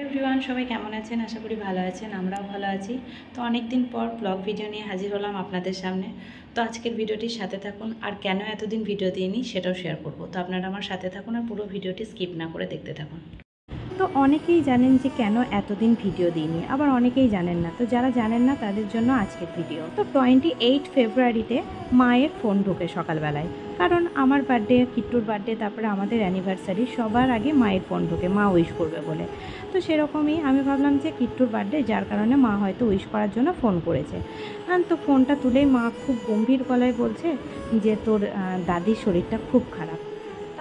Everyone, সবাই কেমন আছেন? আশা করি ভালো আছেন। আমরাও ভালো আছি। তো অনেক দিন পর ব্লগ ভিডিও নিয়ে হাজির হলাম আপনাদের সামনে। তো আজকের ভিডিওটির সাথে থাকুন, আর কেন এতদিন ভিডিও দিইনি সেটাও শেয়ার করব। তো আপনারা আমার সাথে থাকুন আর পুরো ভিডিওটি স্কিপ না করে দেখতে থাকুন। তো অনেকেই জানেন যে কেন এতদিন ভিডিও দিইনি, আবার অনেকেই জানেন না। তো যারা জানেন না তাদের জন্য আজকের ভিডিও। তো 28 ফেব্রুয়ারিতে মায়ের ফোন ঢোকে সকালবেলায়, কারণ আমার বার্থডে, কিট্টুর বার্থডে, তারপরে আমাদের অ্যানিভার্সারি, সবার আগে মায়ের ফোন ঢোকে, মা উইশ করবে বলে। তো সেরকমই আমি ভাবলাম যে কিট্টুর বার্থডে, যার কারণে মা হয়তো উইশ করার জন্য ফোন করেছে। তো ফোনটা তুলেই মা খুব গম্ভীর গলায় বলছে যে তোর দাদির শরীরটা খুব খারাপ।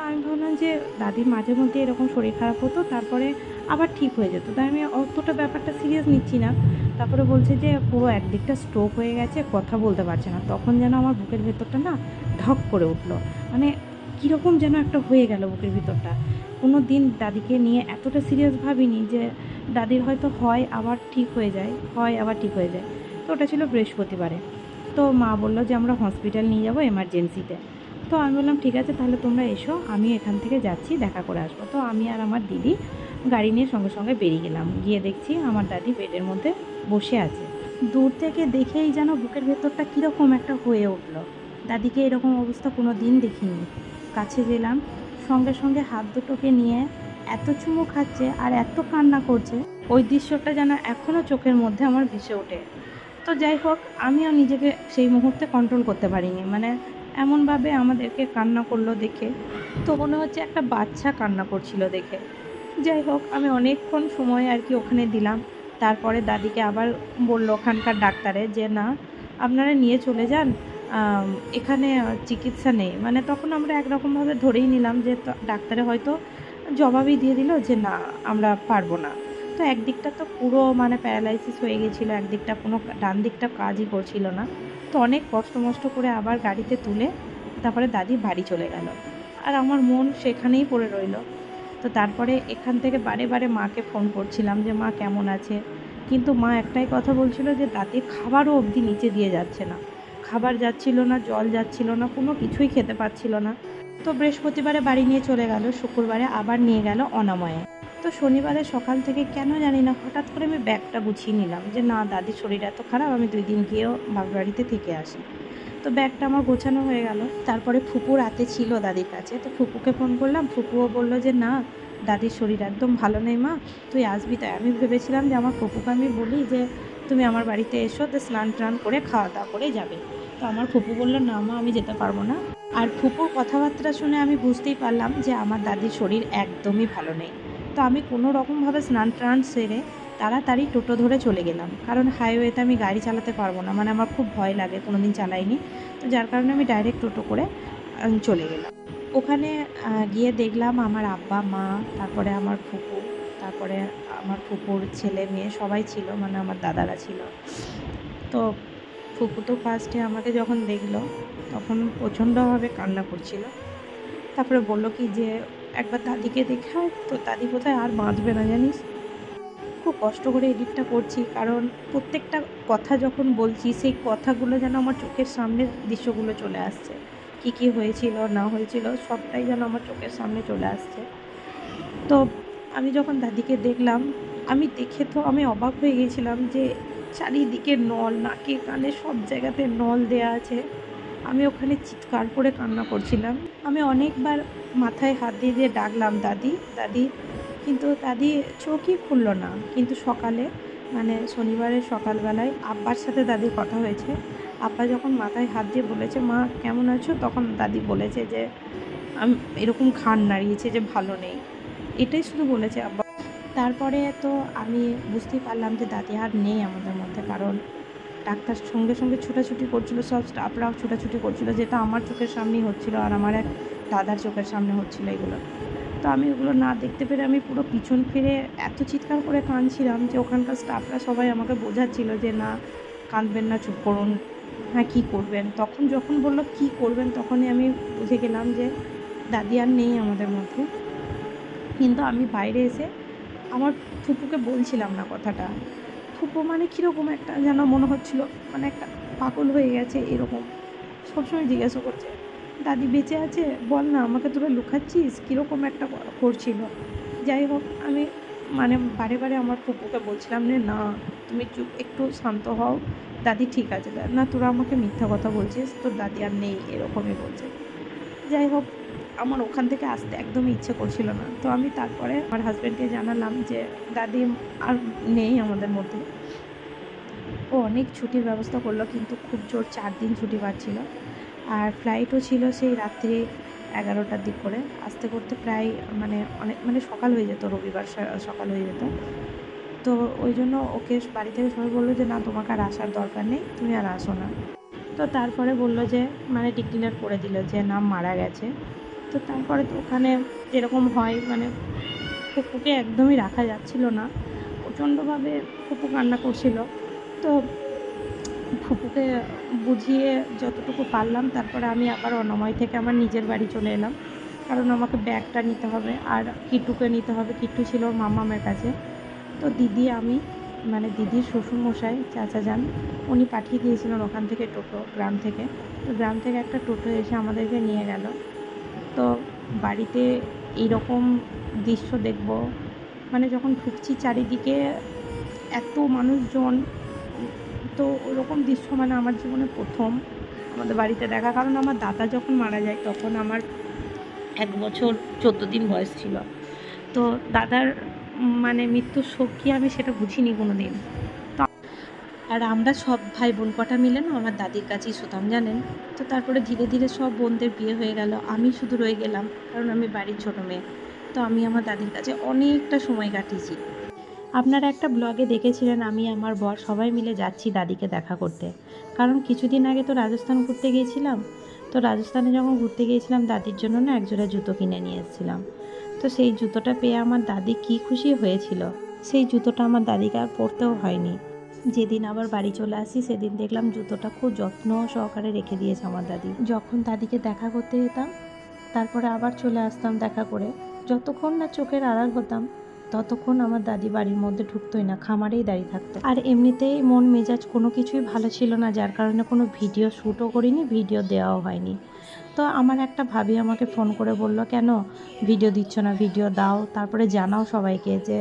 আমি ভাবলাম যে দাদির মাঝে মধ্যে এরকম শরীর খারাপ হতো, তারপরে আবার ঠিক হয়ে যেত, তাই আমি অতটা ব্যাপারটা সিরিয়াস নিচ্ছি না। তারপরে বলছে যে পুরো একদিকটা স্ট্রোক হয়ে গেছে, কথা বলতে পারছে না। তখন যেন আমার বুকের ভেতরটা না ঢক করে উঠলো, মানে কীরকম যেন একটা হয়ে গেল বুকের ভিতরটা। কোনো দিন দাদিকে নিয়ে এতটা সিরিয়াস ভাবিনি যে দাদির হয়তো হয় আবার ঠিক হয়ে যায়, হয় আবার ঠিক হয়ে যায়। তো ওটা ছিল বৃহস্পতিবারে। তো মা বললো যে আমরা হসপিটাল নিয়ে যাবো এমার্জেন্সিতে। তো আমি বললাম ঠিক আছে, তাহলে তোমরা এসো, আমি এখান থেকে যাচ্ছি, দেখা করে আসবো। তো আমি আর আমার দিদি গাড়ি নিয়ে সঙ্গে সঙ্গে বেরিয়ে গেলাম। গিয়ে দেখছি আমার দাদি বেডের মধ্যে বসে আছে। দূর থেকে দেখেই যেন বুকের ভেতরটা কীরকম একটা হয়ে উঠলো। দাদিকে এরকম অবস্থা কোনো দিন দেখিনি। কাছে গেলাম, সঙ্গে সঙ্গে হাত দুটোকে নিয়ে এত চুমু খাচ্ছে আর এত কান্না করছে, ওই দৃশ্যটা যেন এখনও চোখের মধ্যে আমার ভেসে ওঠে। তো যাই হোক, আমিও নিজেকে সেই মুহূর্তে কন্ট্রোল করতে পারিনি, মানে এমনভাবে আমাদেরকে কান্না করলো দেখে, তো মনে হচ্ছে একটা বাচ্চা কান্না করছিল দেখে। যাই হোক, আমি অনেকক্ষণ সময় আর কি ওখানে দিলাম। তারপরে দাদিকে আবার বললো ওখানকার ডাক্তারে যে না, আপনারা নিয়ে চলে যান, এখানে চিকিৎসা নেই। মানে তখন আমরা একরকমভাবে ধরেই নিলাম যে ডাক্তারে হয়তো জবাবই দিয়ে দিল যে না, আমরা পারবো না। তো একদিকটা তো পুরো মানে প্যারালাইসিস হয়ে গেছিলো, একদিকটা কোনো ডান দিকটা কাজই করছিল না। তো অনেক কষ্ট মষ্ট করে আবার গাড়িতে তুলে তারপরে দাদি বাড়ি চলে গেল, আর আমার মন সেখানেই পড়ে রইল। তো তারপরে এখান থেকে বারে বারে মাকে ফোন করছিলাম যে মা কেমন আছে, কিন্তু মা একটাই কথা বলছিল যে দাদির খাবারও অবধি নিচে দিয়ে যাচ্ছে না, খাবার যাচ্ছিল না, জল যাচ্ছিল না, কোনো কিছুই খেতে পাচ্ছিল না। তো বৃহস্পতিবারে বাড়ি নিয়ে চলে গেল, শুক্রবারে আবার নিয়ে গেল অনাময়ে। তো শনিবারে সকাল থেকে কেন জানি না হঠাৎ করে আমি ব্যাগটা গুছিয়ে নিলাম যে না, দাদির শরীর এত খারাপ, আমি 2 দিন গিয়েও বাড়িতে থেকে আসি। তো ব্যাগটা আমার গোছানো হয়ে গেল। তারপরে ফুপু রাতে ছিল দাদির কাছে, তো ফুপুকে ফোন করলাম। ফুপুও বলল যে না, দাদির শরীর একদম ভালো নেই মা, তুই আসবি। তাই আমি ভেবেছিলাম যে আমার ফুপুকে আমি বলি যে তুমি আমার বাড়িতে এসো, তো স্নান টান করে খাওয়া দাওয়া করে যাবে। তো আমার ফুপু বললো না মা, আমি যেতে পারবো না। আর ফুপুর কথাবার্তা শুনে আমি বুঝতেই পারলাম যে আমার দাদির শরীর একদমই ভালো নেই। তো আমি কোনো রকমভাবে স্নান টান সেরে তাড়াতাড়ি টোটো ধরে চলে গেলাম, কারণ হাইওয়েতে আমি গাড়ি চালাতে পারবো না, মানে আমার খুব ভয় লাগে, কোনো দিন চালাইনি। তো যার কারণে আমি ডাইরেক্ট টোটো করে চলে গেলাম। ওখানে গিয়ে দেখলাম আমার আব্বা, মা, তারপরে আমার ফুপু, তারপরে আমার ফুপুর ছেলে মেয়ে সবাই ছিল, মানে আমার দাদারা ছিল। তো ফুপু তো ফার্স্টে আমাকে যখন দেখলো তখন প্রচণ্ডভাবে কান্না করছিল। তারপরে বললো কি যে একবার দাদিকে দেখাও। তো দাদি কোথায় আর বাঁচবে না জানিস। খুব কষ্ট করে এডিটটা করছি, কারণ প্রত্যেকটা কথা যখন বলছি সেই কথাগুলো যেন আমার চোখের সামনে দৃশ্যগুলো চলে আসছে, কী হয়েছিল না হয়েছিল সবটাই যেন আমার চোখের সামনে চলে আসছে। তো আমি যখন দাদিকে দেখলাম, আমি দেখে তো আমি অবাক হয়ে গেছিলাম যে চারিদিকে নল, নাকে কানে সব জায়গাতে নল দেয়া আছে। আমি ওখানে চিৎকার করে কান্না করছিলাম। আমি অনেকবার মাথায় হাত দিয়ে দিয়ে ডাকলাম দাদি দাদি, কিন্তু দাদি চোখই খুললো না। কিন্তু সকালে, মানে শনিবারের সকালবেলায় আব্বার সাথে দাদির কথা হয়েছে। আব্বা যখন মাথায় হাত দিয়ে বলেছে মা কেমন আছো, তখন দাদি বলেছে যে আমি এরকম ঘাড় নাড়িয়েছে যে ভালো নেই, এটাই শুধু বলেছে আব্বা। তারপরে তো আমি বুঝতেই পারলাম যে দাদি আর নেই আমাদের মধ্যে, কারণ ডাক্তার সঙ্গে সঙ্গে ছুটাছুটি করছিল, সব স্টাফরাও ছুটাছুটি করছিল, যেটা আমার চোখের সামনেই হচ্ছিল আর আমার এক দাদার চোখের সামনে হচ্ছিল এগুলো। তো আমি ওগুলো না দেখতে পেরে আমি পুরো পিছন ফিরে এত চিৎকার করে কাঁদছিলাম যে ওখানকার স্টাফরা সবাই আমাকে বোঝাচ্ছিল যে না, কাঁদবেন না, চুপ করুন, হ্যাঁ কী করবেন। তখন যখন বললো কী করবেন, তখনই আমি বুঝে গেলাম যে দাদি আর নেই আমাদের মধ্যে। কিন্তু আমি বাইরে এসে আমার ফুপুকে বলছিলাম না কথাটা। ফুপু মানে কীরকম একটা যেন মনে হচ্ছিলো, মানে একটা পাগল হয়ে গেছে এরকম, সবসময় জিজ্ঞাসা করছে দাদি বেঁচে আছে, বল না, আমাকে তোরা লুকাচ্ছিস, কীরকম একটা করছিল। যাই হোক, আমি মানে বারে বারে আমার ফুপুকে বলছিলাম যে না তুমি চুপ, একটু শান্ত হও, দাদি ঠিক আছে। না তোরা আমাকে মিথ্যা কথা বলছিস, তোর দাদি আর নেই, এরকমই বলছে। যাই হোক, আমার ওখান থেকে আসতে একদমই ইচ্ছে করছিল না। তো আমি তারপরে আমার হাজব্যান্ডকে জানালাম যে দাদি আর নেই আমাদের মধ্যে। ও অনেক ছুটির ব্যবস্থা করলো, কিন্তু খুব জোর 4 দিন ছুটি পাচ্ছিল। আর ফ্লাইটও ছিল সেই রাত্রি 11টার দিক করে। আসতে করতে প্রায় অনেক সকাল হয়ে যেত, রবিবার সকাল হয়ে যেত। তো ওই জন্য ওকে বাড়ি থেকে সবাই বললো যে না তোমাকে আর আসার দরকার নেই, তুমি আর আসো না। তো তারপরে বললো যে ডিক্লেয়ার করে দিল যে না মারা গেছে। তো তারপরে তো ওখানে যেরকম হয় ফুপুকে একদমই রাখা যাচ্ছিল না, প্রচণ্ডভাবে ফুপু কান্না করছিল। তো ফুপুকে বুঝিয়ে যতটুকু পারলাম, তারপরে আমি আবার অনাময় থেকে আমার নিজের বাড়ি চলে এলাম, কারণ আমাকে ব্যাগটা নিতে হবে আর কিট্টুকে নিতে হবে। কিট্টু ছিল ওর মামামের কাছে। তো দিদি আমি দিদির শ্বশুরমশাই চাচা যান, উনি পাঠিয়ে দিয়েছিলেন ওখান থেকে টোটো, গ্রাম থেকে। তো গ্রাম থেকে একটা টোটো এসে আমাদেরকে নিয়ে গেল। তো বাড়িতে এইরকম দৃশ্য দেখব, যখন ঢুকছি চারিদিকে এত মানুষজন, তো ওরকম দৃশ্য আমার জীবনে প্রথম আমাদের বাড়িতে দেখা। কারণ আমার দাদা যখন মারা যায় তখন আমার 1 বছর 14 দিন বয়স ছিল। তো দাদার মৃত্যুর শোক কি আমি সেটা বুঝিনি কোনো দিন। আর আমরা সব ভাই বোন কটা মিলে না আমার দাদির কাছেই শুতাম, জানেন। তো তারপরে ধীরে ধীরে সব বোনদের বিয়ে হয়ে গেল, আমি শুধু রয়ে গেলাম, কারণ আমি বাড়ির ছোটো মেয়ে। তো আমি আমার দাদির কাছে অনেকটা সময় কাটিয়েছি। আপনারা একটা ব্লগে দেখেছিলেন আমি আমার বর সবাই মিলে যাচ্ছি দাদিকে দেখা করতে। কারণ কিছুদিন আগে তো রাজস্থান ঘুরতে গিয়েছিলাম। তো রাজস্থানে যখন ঘুরতে গিয়েছিলাম দাদির জন্য না একজোড়া জুতো কিনে নিয়ে এসেছিলাম। তো সেই জুতোটা পেয়ে আমার দাদি কী খুশি হয়েছিল। সেই জুতোটা আমার দাদিকে আর পরতেও হয়নি। যেদিন আবার বাড়ি চলে আসি সেদিন দেখলাম জুতোটা খুব যত্ন সহকারে রেখে দিয়েছে আমার দাদি। যখন দাদিকে দেখা করতে যেতাম তারপরে আবার চলে আসতাম দেখা করে, যতক্ষণ না চোখের আড়াল হতাম ততক্ষণ আমার দাদি বাড়ির মধ্যে ঢুকতোই না, খামারেই দাঁড়িয়ে থাকতো। আর এমনিতেই মন মেজাজ কোনো কিছুই ভালো ছিল না, যার কারণে কোনো ভিডিও শ্যুটও করিনি, ভিডিও দেওয়াও হয়নি। তো আমার একটা ভাবি আমাকে ফোন করে বলল, কেন ভিডিও দিচ্ছ না, ভিডিও দাও, তারপরে জানাও সবাইকে যে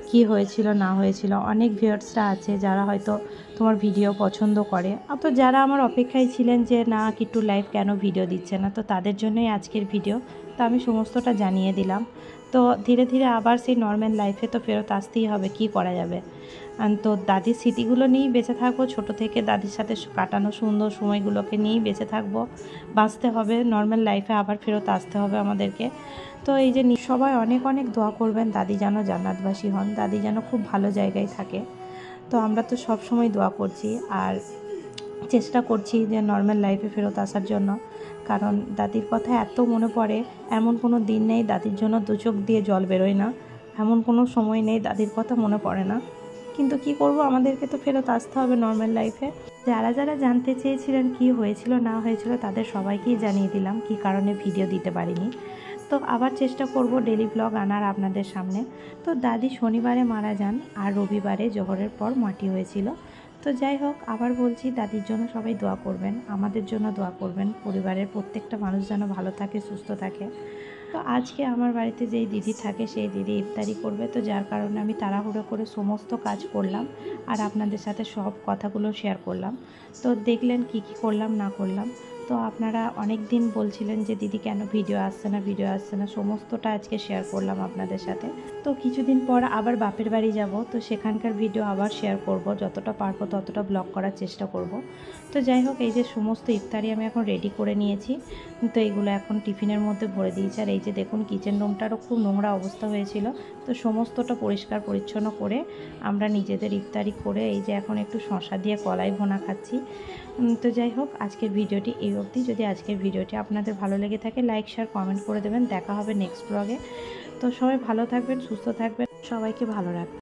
কি হয়েছিল না হয়েছিল। অনেক ভিউয়ার্সরা আছে যারা হয়তো তোমার ভিডিও পছন্দ করে। তো যারা আমার অপেক্ষায় ছিলেন যে না কিট্টু লাইভ কেন ভিডিও দিচ্ছে না, তো তাদের জন্যই আজকের ভিডিও। তো আমি সমস্তটা জানিয়ে দিলাম। তো ধীরে ধীরে আবার সেই নর্মাল লাইফে তো ফেরত আসতেই হবে, কি করা যাবে। তো দাদির স্মৃতিগুলো নিয়েই বেঁচে থাকবো, ছোট থেকে দাদির সাথে কাটানো সুন্দর সময়গুলোকে নিয়েই বেঁচে থাকবো, বাঁচতে হবে, নর্মাল লাইফে আবার ফেরত আসতে হবে আমাদেরকে। তো এই যে সবাই অনেক অনেক দোয়া করবেন দাদি যেন জান্নাতবাসী হন, দাদি যেন খুব ভালো জায়গায় থাকে। তো আমরা তো সব সময় দোয়া করছি আর চেষ্টা করছি যে নর্মাল লাইফে ফেরত আসার জন্য। কারণ দাদির কথা এত মনে পড়ে, এমন কোনো দিন নেই দাদির জন্য 2 চোখ দিয়ে জল বেরোয় না, এমন কোনো সময় নেই দাদির কথা মনে পড়ে না। কিন্তু কি করব, আমাদেরকে তো ফেরত আসতে হবে নর্মাল লাইফে। যারা যারা জানতে চেয়েছিলেন কি হয়েছিল না হয়েছিল তাদের সবাইকেই জানিয়ে দিলাম কি কারণে ভিডিও দিতে পারিনি। তো আবার চেষ্টা করব ডেলি ব্লগ আনার আপনাদের সামনে। তো দাদি শনিবারে মারা যান আর রবিবারে জোহরের পর মাটি হয়েছিল। তো যাই হোক, আবার বলছি দাদির জন্য সবাই দোয়া করবেন, আমাদের জন্য দোয়া করবেন, পরিবারের প্রত্যেকটা মানুষ যেন ভালো থাকে, সুস্থ থাকে। তো আজকে আমার বাড়িতে যেই দিদি থাকে সেই দিদি ইফতারি করবে, তো যার কারণে আমি তাড়াহুড়ো করে সমস্ত কাজ করলাম আর আপনাদের সাথে সব কথাগুলো শেয়ার করলাম। তো দেখলেন কি কি করলাম না করলাম। তো আপনারা অনেক দিন বলছিলেন যে দিদি কেন ভিডিও আসছে না, ভিডিও আসছে না, সমস্তটা আজকে শেয়ার করলাম আপনাদের সাথে। তো কিছুদিন পর আবার বাপের বাড়ি যাব, তো সেখানকার ভিডিও আবার শেয়ার করব, যতটা পারবো ততটা ব্লগ করার চেষ্টা করব। তো যাই হোক, এই যে সমস্ত ইফতারি আমি এখন রেডি করে নিয়েছি। তো এইগুলো এখন টিফিনের মধ্যে ভরে দিয়েছি। আর এই যে দেখুন কিচেন রুমটারও খুব নোংরা অবস্থা হয়েছিল, তো সমস্তটা পরিষ্কার পরিচ্ছন্ন করে আমরা নিজেদের ইফতারি করে এই যে এখন একটু শসা দিয়ে কলাই ভুনা খাচ্ছি। তো যাই হোক, আজকের ভিডিওটি এই অবধি। যদি আজকের ভিডিওটি আপনাদের ভালো লেগে থাকে লাইক শেয়ার কমেন্ট করে দেবেন। দেখা হবে নেক্সট ব্লগে। তো সবাই ভালো থাকবেন, সুস্থ থাকবেন, সবাইকে ভালো রাখবেন।